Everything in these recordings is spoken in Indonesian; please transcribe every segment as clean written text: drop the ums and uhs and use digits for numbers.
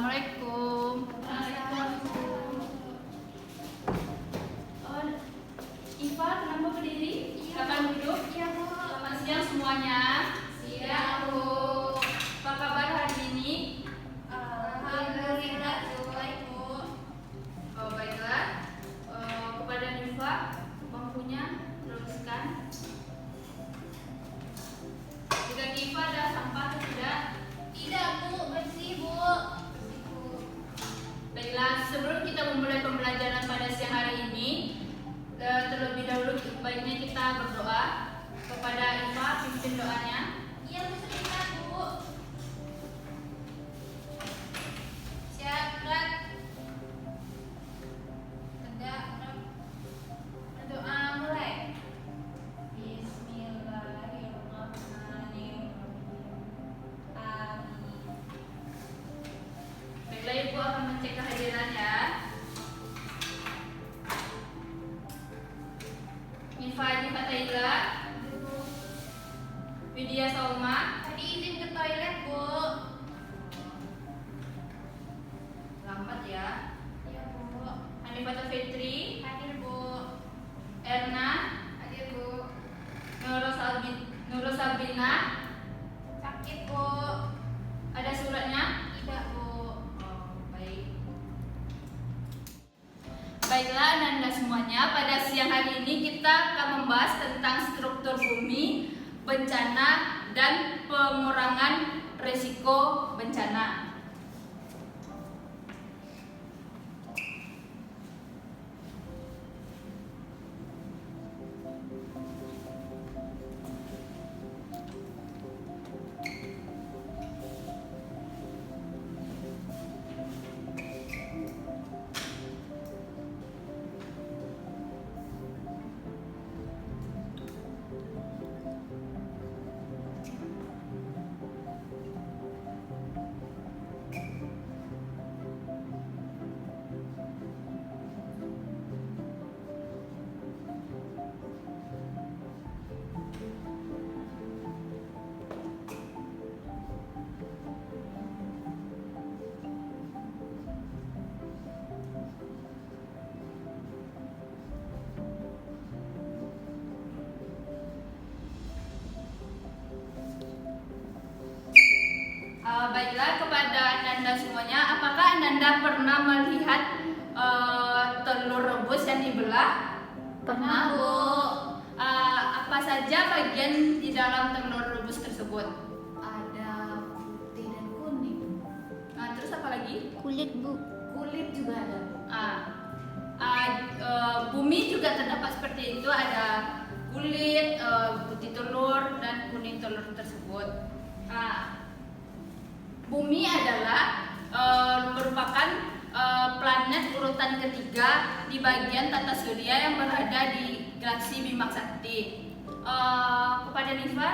Assalamualaikum. Oh, Iva, kenapa berdiri? Silakan duduk. Iya, Bu. Selamat siang semuanya. Siang, Bu. Apa kabar hari ini? Alhamdulillah, baik, Bu. Oh, baiklah. Kepada Nifa, bangkunya luruskan. Jika Nifa ada sampah atau tidak? Tidak, Bu. Bersih, Bu. Baiklah, sebelum kita memulai pembelajaran pada siang hari ini, terlebih dahulu baiknya kita berdoa kepada Iva, pimpin doanya. Iya, Bu. Sebentar, Bu. Siap, gerak. Tegak, gerak. Berdoa mulai. Bismillahirrahmanirrahim. Amin. Baiklah, Ibu akan mencek kehadiran ya. Nifa Fatahila, Widya Sauma, Tadi izin ke toilet, Bu. lambat ya. Iya, Bu. Hanifata Fitri, Hadir, Bu. Erna, Hadir, Bu. Nurul Sabrina. Sakit, Bu. Ada suratnya? Tidak, Bu. Oh, baik. Baiklah Anda semuanya, pada siang hari ini kita akan membahas tentang struktur bumi, bencana, dan pengurangan risiko bencana. Baiklah, kepada Anda semuanya, apakah Anda pernah melihat telur rebus yang dibelah? Pernah, Bu. Apa saja bagian di dalam telur rebus tersebut? Ada putih dan kuning. Terus apa lagi? Kulit, Bu. Kulit juga ada, Bu. Bumi juga terdapat seperti itu, ada kulit, putih telur, dan kuning telur tersebut. Bumi adalah merupakan planet urutan ketiga di bagian tata surya yang berada di galaksi Bima Sakti. Kepada Nifa,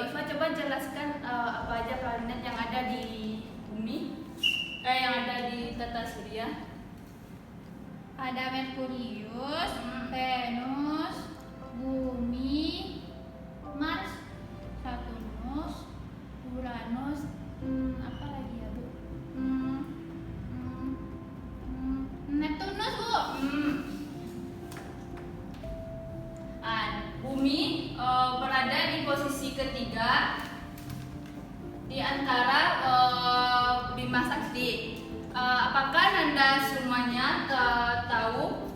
Iva coba jelaskan apa aja planet yang ada di bumi, yang ada di tata surya. Ada Merkurius, Venus, Bumi, Mars, Saturnus, Uranus, apa lagi ya, Bu? Neptunus, Bu. Bumi berada di posisi ketiga di antara Bima Sakti. Apakah Anda semuanya tahu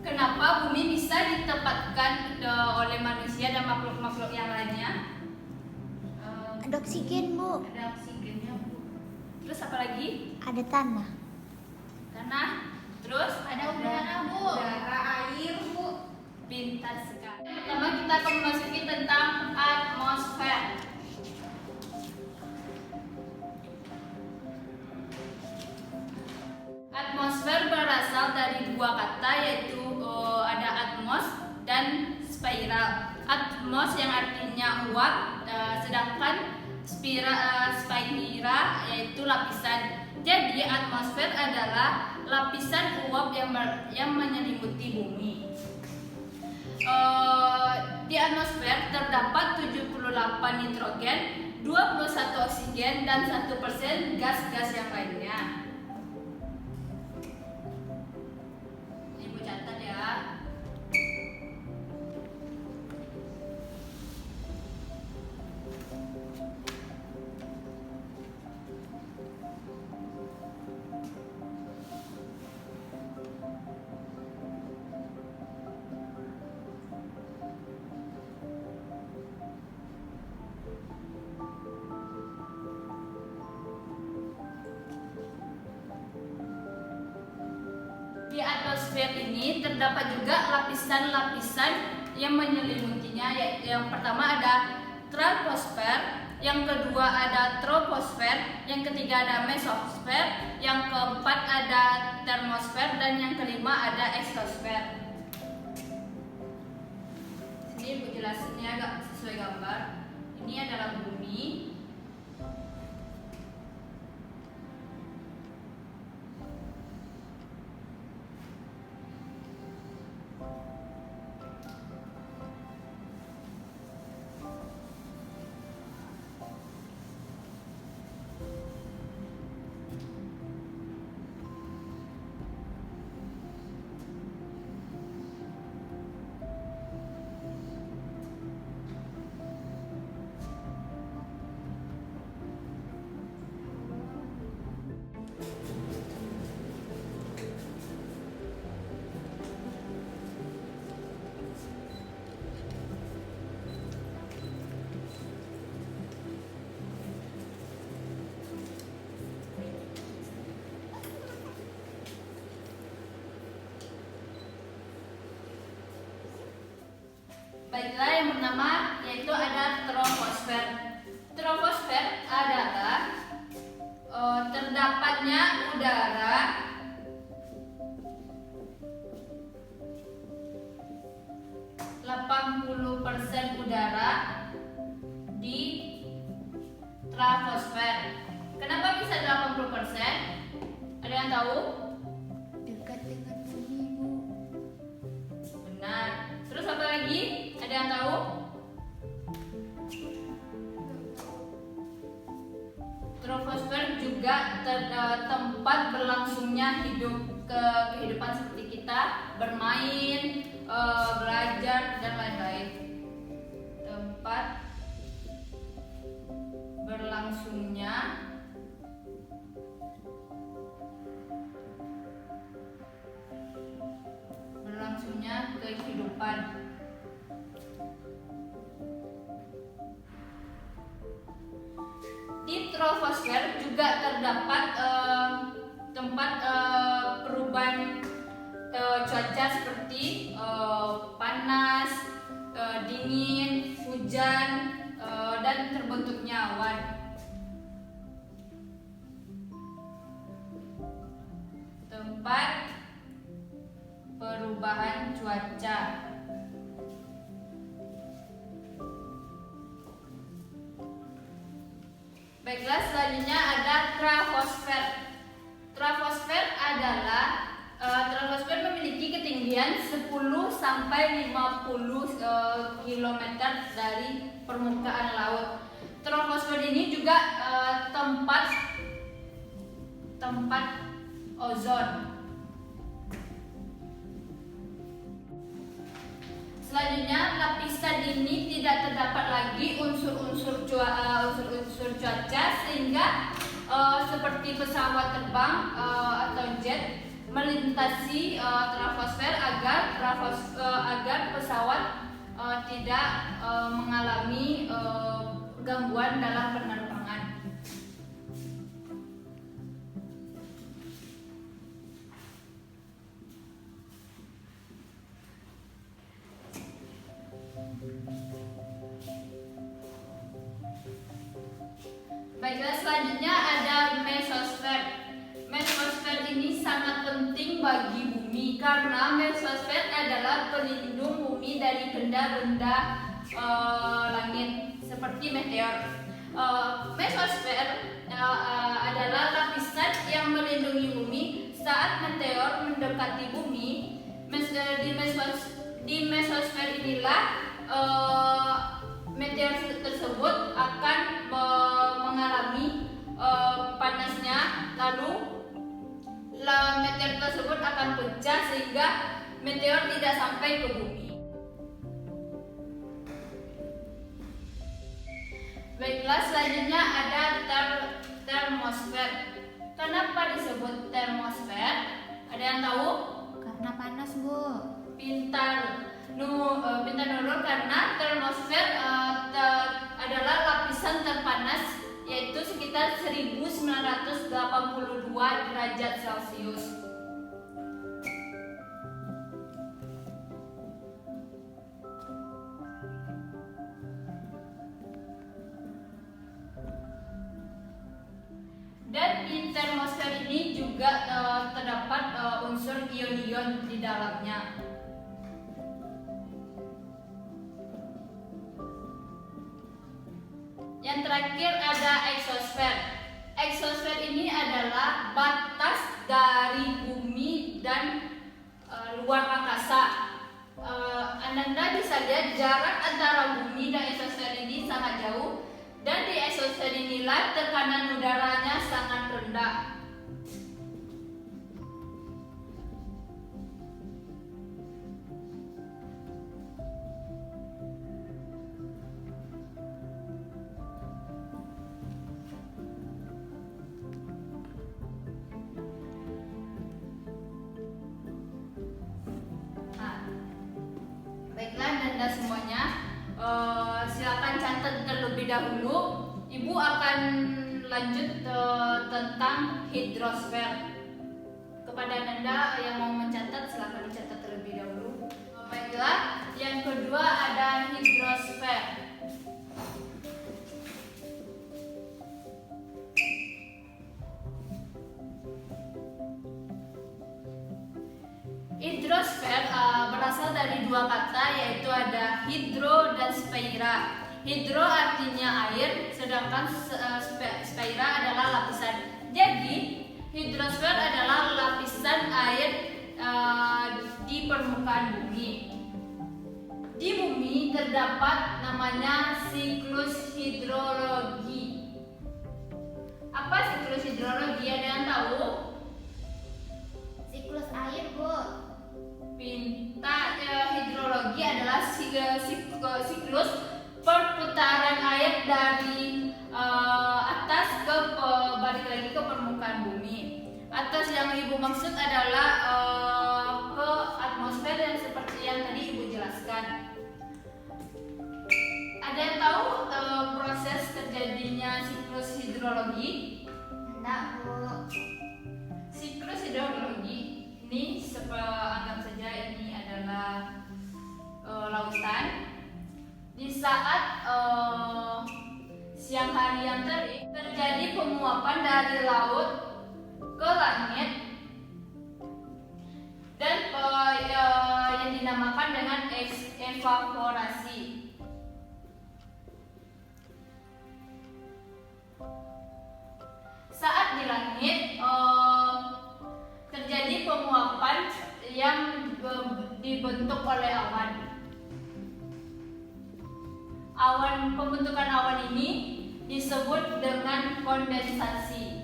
kenapa bumi bisa ditempatkan oleh manusia dan makhluk-makhluk yang lainnya? Ada oksigen, Bu. Ada oksigennya, Bu. Terus apa lagi? Ada tanah. Tanah. Terus Ada udara, Bu. Udara, air, Bu. Pintar sekali. Pertama kita akan memasuki tentang atmosfer. Atmosfer berasal dari dua kata, yaitu ada atmos dan spiral. Atmos yang artinya uap, sedangkan spira yaitu lapisan. Jadi atmosfer adalah lapisan uap yang menyelimuti bumi. Di atmosfer terdapat 78 nitrogen, 21 oksigen oksigen dan 1% gas-gas yang lainnya. Ibu catat ya. Di atmosfer ini terdapat juga lapisan-lapisan yang menyelimutinya. Yang pertama ada troposfer, yang kedua ada troposfer, yang ketiga ada mesosfer, yang keempat ada termosfer, dan yang kelima ada eksosfer. Sini Ibu jelasin ya agak sesuai gambar. Ini adalah bumi. Baiklah, yang pertama yaitu ada troposfer. Troposfer adalah terdapatnya udara udara di troposfer. Kenapa bisa 80%? Ada yang tahu? Dekat dengan bumi, Bu. Benar. Terus apa lagi? Ada yang tahu? Troposfer juga tempat berlangsungnya kehidupan seperti kita, bermain, belajar dan lain-lain. Tempat berlangsungnya kehidupan. Di troposfer juga terdapat tempat perubahan cuaca seperti panas, dingin, hujan, dan terbentuknya awan. Tempat perubahan cuaca. Baiklah, selanjutnya ada troposfer. Troposfer memiliki ketinggian 10 sampai 50 km dari permukaan laut. Troposfer ini juga tempat ozon. Selanjutnya, lapisan ini tidak terdapat lagi unsur-unsur cuaca sehingga seperti pesawat terbang atau jet melintasi troposfer agar pesawat tidak mengalami gangguan dalam penerbangan. Baiklah, selanjutnya ada mesosfer. Mesosfer ini sangat penting bagi bumi karena mesosfer adalah pelindung bumi dari benda-benda langit seperti meteor. Mesosfer adalah lapisan yang melindungi bumi saat meteor mendekati bumi. Di mesosfer inilah meteor tersebut akan mengalami akan pecah sehingga meteor tidak sampai ke bumi. Baiklah, selanjutnya ada termosfer. Kenapa disebut termosfer? Ada yang tahu? Karena panas, Bu. Pintar Nurul, karena termosfer adalah lapisan terpanas, yaitu sekitar 1982 derajat Celcius. Dan di termosfer ini juga terdapat unsur ion-ion di dalamnya. Yang terakhir ada eksosfer. Eksosfer ini adalah batas dari bumi dan luar angkasa. Ananda bisa lihat jarak antara bumi dan eksosfer ini sangat jauh, dan di eksosfer inilah tekanan udaranya sangat rendah. Baiklah, Nanda semuanya, silakan catat terlebih dahulu. Ibu akan lanjut tentang hidrosfer. Kepada Nanda yang mau mencatat, silakan dicatat terlebih dahulu. Baiklah, yang kedua ada hidrosfer. Hidrosfer berasal dari dua kata, yaitu ada hidro dan sphaira. Hidro artinya air, sedangkan sphaira adalah lapisan. Jadi, hidrosfer adalah lapisan air di permukaan bumi. Di bumi terdapat namanya siklus hidrologi. Apa siklus hidrologi? Ada yang tahu? Siklus air, Bu. Pintar. Hidrologi adalah siklus perputaran air dari atas ke balik lagi ke permukaan bumi. Atas yang ibu maksud adalah ke atmosfer, yang seperti yang tadi ibu jelaskan. Ada yang tahu proses terjadinya siklus hidrologi? Enggak, Bu. Siklus hidrologi ini anggap saja ini adalah lautan. Di saat siang hari yang terik, terjadi penguapan dari laut ke langit, dan yang dinamakan dengan evaporasi. Saat di langit terjadi penguapan yang dibentuk oleh awan. Pembentukan awan ini disebut dengan kondensasi.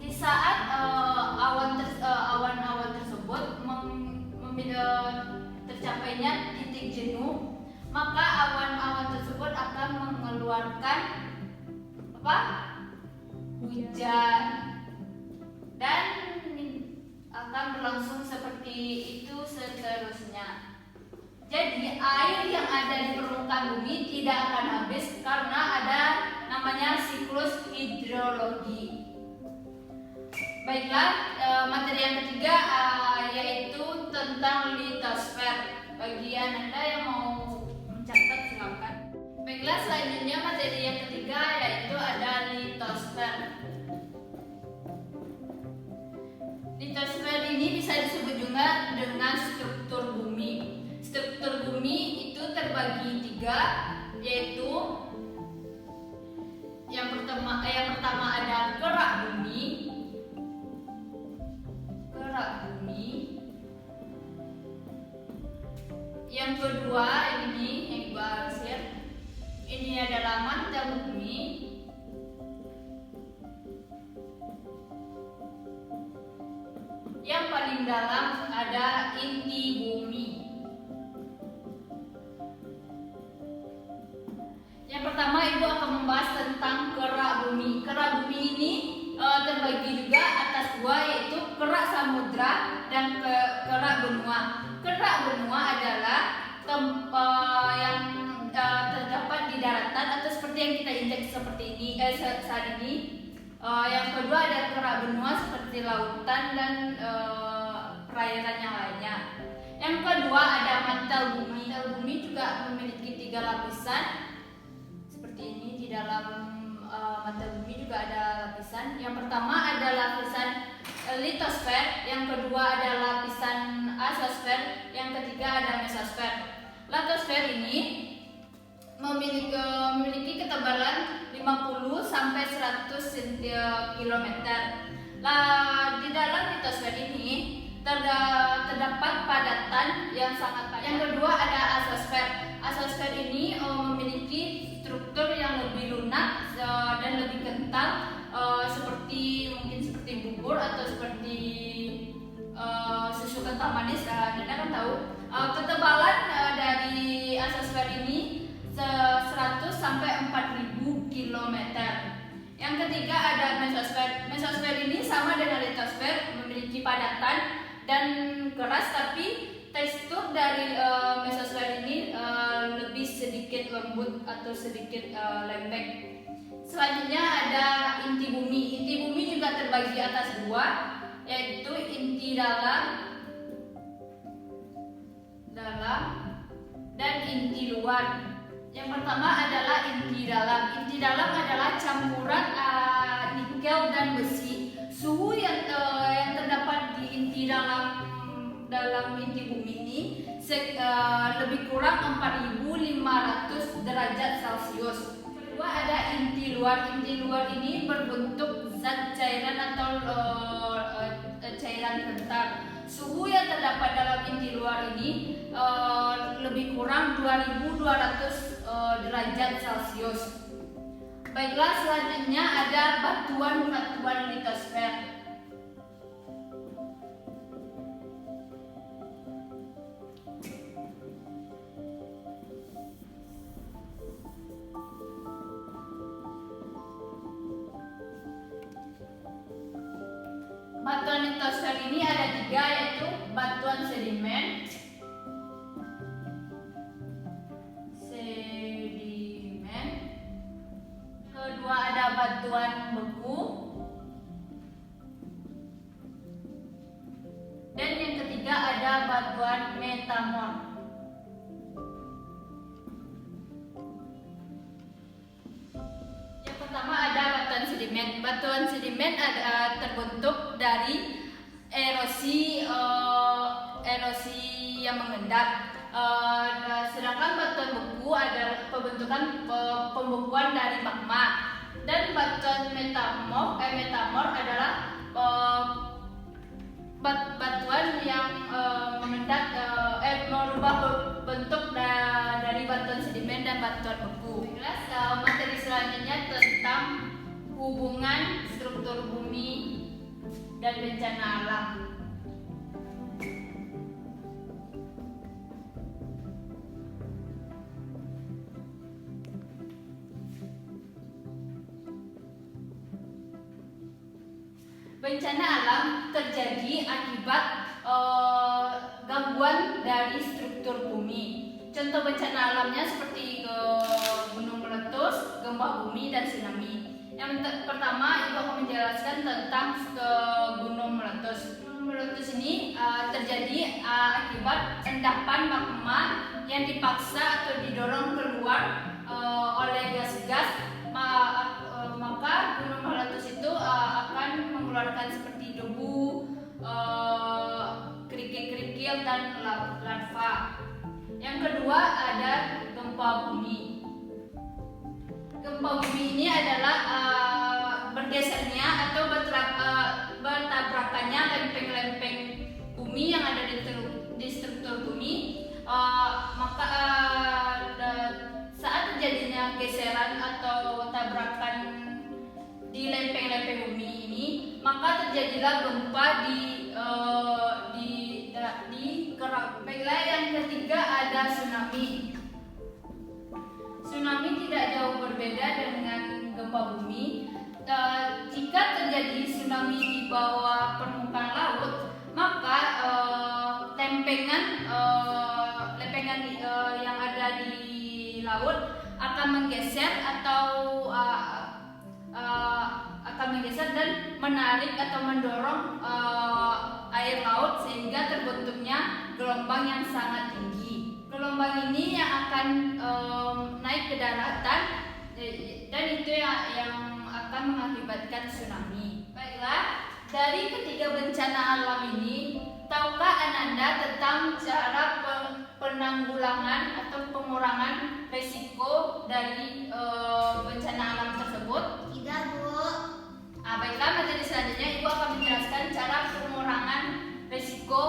Di saat awan-awan tersebut tercapainya titik jenuh, maka awan-awan tersebut akan mengeluarkan hujan, dan akan berlangsung seperti itu seterusnya. Jadi air yang ada di permukaan bumi tidak akan habis karena ada namanya siklus hidrologi. Baiklah, materi yang ketiga yaitu tentang litosfer. Bagi Anda yang mau mencatat silakan. Baiklah, selanjutnya materi yang ketiga yaitu ada litosfer. Litosfer ini bisa disebut juga dengan struktur bumi. Struktur bumi itu terbagi tiga, yaitu yang pertama ada kerak bumi. Yang kedua ini yang Ibu Alsir, ini adalah mantel bumi. Yang paling dalam ada inti bumi. Yang pertama Ibu akan membahas tentang kerak bumi. Kerak bumi ini terbagi juga atas dua, yaitu kerak samudra dan kerak benua. Kerak benua adalah yang terdapat di daratan atau seperti yang kita injak seperti ini saat ini. Yang kedua ada kerak benua seperti lautan dan perairan yang lainnya. Yang kedua ada mantel bumi. Mantel bumi juga memiliki 3 lapisan. Seperti ini di dalam mantel bumi juga ada lapisan. Yang pertama ada lapisan litosfer, yang kedua ada lapisan azosfer, yang ketiga ada mesosfer. Litosfer ini memiliki ketebalan 50 sampai 100 km. Di dalam litosfer ini terdapat padatan yang sangat padat. Yang kedua ada azosfer. Azosfer ini memiliki struktur yang lebih lunak dan lebih kental, mungkin seperti bubur atau seperti susu kental manis. Anda kan tahu ketebalan dari azosfer ini 100 sampai 4000 km. Yang ketiga ada mesosfer. Mesosfer ini sama dengan litosfer, memiliki padatan dan keras, tapi tekstur dari mesosfer ini lebih sedikit lembut atau sedikit lembek. Selanjutnya ada inti bumi. Inti bumi juga terbagi atas dua, yaitu inti dalam dan inti luar. Yang pertama adalah inti dalam. Inti dalam adalah campuran nikel dan besi. Suhu yang terdapat di inti dalam inti bumi ini lebih kurang 4.500 derajat Celcius. Kedua ada inti luar. Inti luar ini berbentuk zat cairan atau cairan kental. Suhu yang terdapat dalam inti luar ini lebih kurang 2.200 derajat Celcius. Baiklah, selanjutnya ada batuan-batuan litosfer. Batuan litosfer ini ada 3, yaitu batuan sedimen, kedua ada batuan beku, dan yang ketiga ada batuan metamor. Yang pertama ada batuan sedimen. Batuan sedimen terbentuk dari erosi yang mengendap. Sedangkan batuan beku adalah pembekuan dari magma, dan batuan metamor adalah batuan yang merubah bentuk dari batuan sedimen dan batuan beku. Materi selanjutnya tentang hubungan struktur bumi dan bencana alam. Bencana alam terjadi akibat gangguan dari struktur bumi. Contoh bencana alamnya seperti gunung meletus, gempa bumi, dan tsunami. Yang pertama, Ibu akan menjelaskan tentang gunung meletus. Gunung meletus ini terjadi akibat endapan magma yang dipaksa atau didorong keluar oleh gas-gas. Maka gunung meletus itu akan mengeluarkan seperti debu, kerikil-kerikil, dan lava. Yang kedua ada gempa bumi. Gempa bumi ini adalah bergesernya atau bertabrakannya lempeng-lempeng bumi yang ada di struktur bumi. Maka saat terjadinya maka terjadilah gempa di Kerak. Baiklah, yang ketiga ada tsunami. Tsunami tidak jauh berbeda dengan gempa bumi. Jika terjadi tsunami di bawah permukaan laut, maka lempengan yang ada di laut akan menggeser dan menarik atau mendorong air laut sehingga terbentuknya gelombang yang sangat tinggi. Gelombang ini yang akan naik ke daratan dan itu yang akan mengakibatkan tsunami. Baiklah, dari ketiga bencana alam ini, tahukah Ananda tentang cara penanggulangan atau pengurangan risiko dari bencana alam tersebut? Tidak, Bu. Baiklah, materi selanjutnya Ibu akan menjelaskan cara pengurangan risiko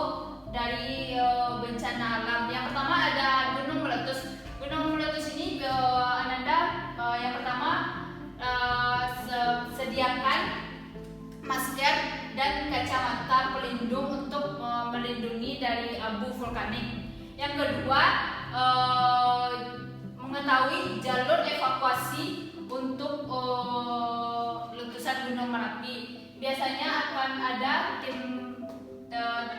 dari bencana alam. Yang pertama ada gunung meletus. Gunung meletus ini Ananda yang pertama sediakan masker dan kacamata pelindung untuk melindungi dari abu vulkanik. Yang kedua, mengetahui jalur evakuasi untuk letusan Gunung Merapi. Biasanya akan ada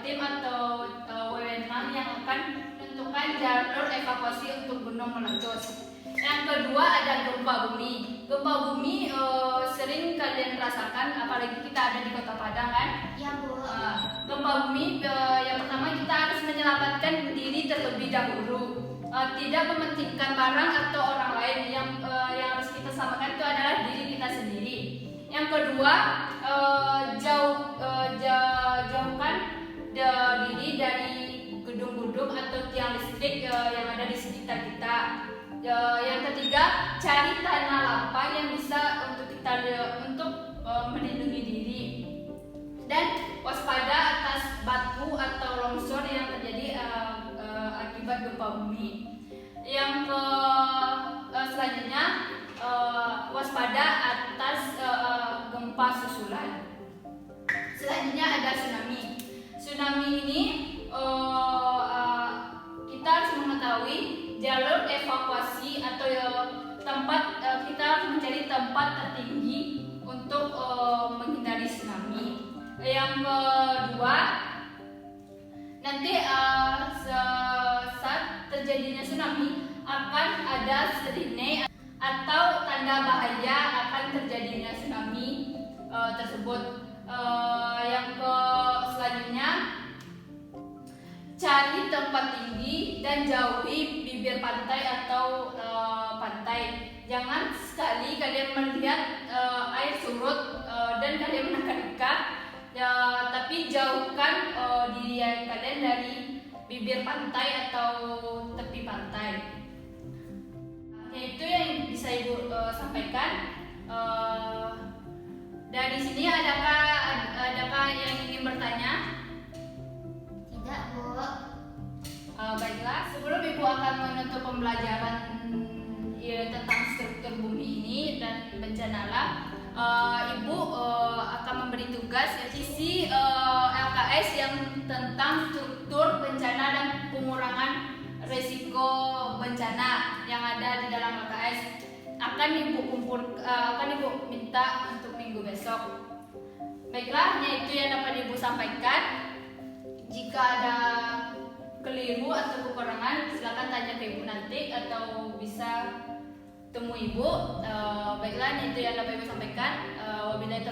tim atau wewenang yang akan menentukan jalur evakuasi untuk gunung meletus. Yang kedua ada gempa bumi. Gempa bumi sering kalian rasakan, apalagi kita ada di Kota Padang kan? Ya, Bu. Gempa bumi yang pertama kita harus menyelamatkan diri terlebih dahulu. Tidak mementingkan barang atau orang lain. Yang harus kita samakan itu adalah diri kita sendiri. Yang kedua, jauhkan diri dari gedung-gedung atau tiang listrik yang ada di sekitar kita. Yang ketiga, cari tanah lapang yang bisa untuk melindungi diri. Dan waspada atas batu atau longsor yang terjadi akibat gempa bumi. Yang selanjutnya waspada atas gempa susulan. Selanjutnya ada tsunami. Tsunami ini kita harus mengetahui jalur evakuasi atau tempat kita harus mencari tempat tertinggi untuk menghindari tsunami. Yang kedua, nanti saat terjadinya tsunami akan ada sirine atau tanda bahaya akan terjadinya tsunami tersebut. Yang selanjutnya, cari tempat tinggi dan jauhi bibir pantai atau pantai. Jangan sekali kalian melihat air surut dan kalian menangkap ikan, tapi jauhkan diri kalian dari bibir pantai atau tepi pantai. Itu yang bisa Ibu sampaikan. Dari sini adakah yang ingin bertanya? Tidak, Bu. Baiklah, sebelum Ibu akan menutup pembelajaran tentang struktur bumi ini dan bencana alam, Ibu akan memberi tugas isi LKS yang tentang struktur bencana dan pengurangan risiko bencana yang ada di dalam LKS. Akan Ibu minta untuk minggu besok. Baiklah, hanya itu yang dapat Ibu sampaikan. Jika ada keliru atau kekurangan, silakan tanya ke Ibu nanti atau bisa temui Ibu. Baiklah, itu yang dapat Ibu sampaikan. Wabillahi